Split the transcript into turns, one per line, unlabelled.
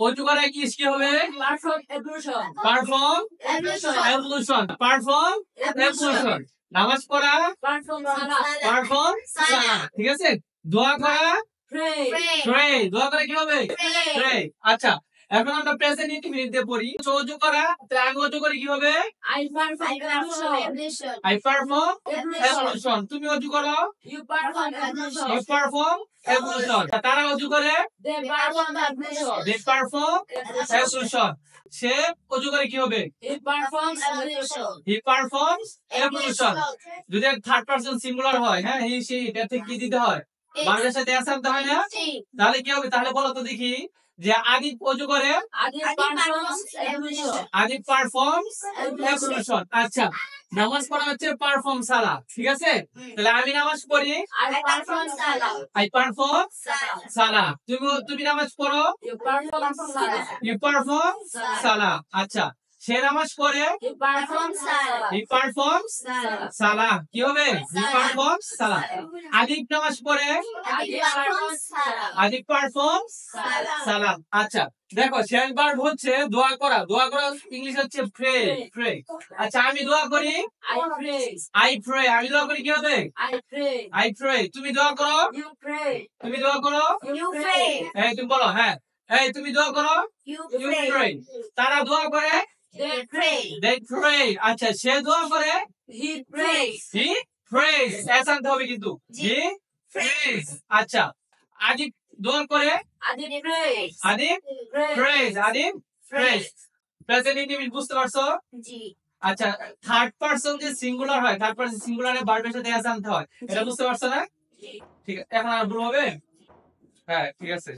অজু করা কি হবে?
Perform ablution.
পারফর্ম এবলুশন। পারফর্ম এবলুশন। নামাজ পড়া
Perform salah.
পারফর্ম সালাত। ঠিক আছে? দোয়া করা
Pray.
প্রে। দোয়া করা কি হবে? প্রে। আচ্ছা, এখন আমরা প্রেজেন্ট ইনডিফিনিট দিয়ে পড়ি। অজু করা, তাহলে আমি অজু করি কি হবে?
I perform ablution.
I perform
Ablution.
Ablution. তুমি অজু করো
You perform
you
ablution.
Perform ablution. তারা অজু করে
They perform ablution.
They perform ablution. সে অজু করে কি হবে?
He performs ablution.
He performs ablution. যদি থার্ড পারসন সিঙ্গুলার হয়, হ্যাঁ, হি সে, এটা থেকে কি দিতে হয়? বাংলার সাথে অ্যাস আনতে হয় না? তাহলে কি হবে? তাহলে বলো তো দেখি যে আদিব অজু করে
Adib performs ablution.
Adib performs ablution. আচ্ছা, নামাজ পড়া হচ্ছে পারফর্ম সালাত। ঠিক আছে? তাহলে আমি নামাজ পড়ি
I perform salah.
I perform সালাত। তুমি নামাজ পড়ো
You perform salah.
You perform সালাত। আচ্ছা, সে নামাজ পড়ে
He performs salah.
He performs সালাহ। কি হবে? হি পারফর্মস সালাহ। আদিব নামাজ পড়ে
Adib performs salah.
Adib performs সালাম। আচ্ছা, দেখো শেষ ভার্ব হচ্ছে দোয়া করা। দোয়া করা ইংলিশ হচ্ছে প্রে। প্রে। আচ্ছা, আমি দোয়া করি
I pray.
I pray. আমি দোয়া করি কি হবে?
I pray.
I pray. তুমি দোয়া করো
You pray.
তুমি দোয়া করো
You pray.
এই তুমি বলো, হ্যাঁ, এই তুমি দোয়া করো
You
ইউ প্রে। তারা দোয়া করে
They pray.
They pray. আচ্ছা, সে দোয়া করে
He prays.
He prays. S আনতে হবে কিন্তু, হি প্রেজ। আচ্ছা, আদিব দোয়া করে
Adib prays.
Adib
Prays.
Prays. Adib prays. Present indefinite বুঝতে পারছো? আচ্ছা, থার্ড পারসন যে সিঙ্গুলার হয়, থার্ড পারসন সিঙ্গুলারে ভার্বের সাথে এস আনতে হয়, এটা বুঝতে পারছো না? ঠিক আছে, এখন আর ভুল হবে? হ্যাঁ, ঠিক আছে।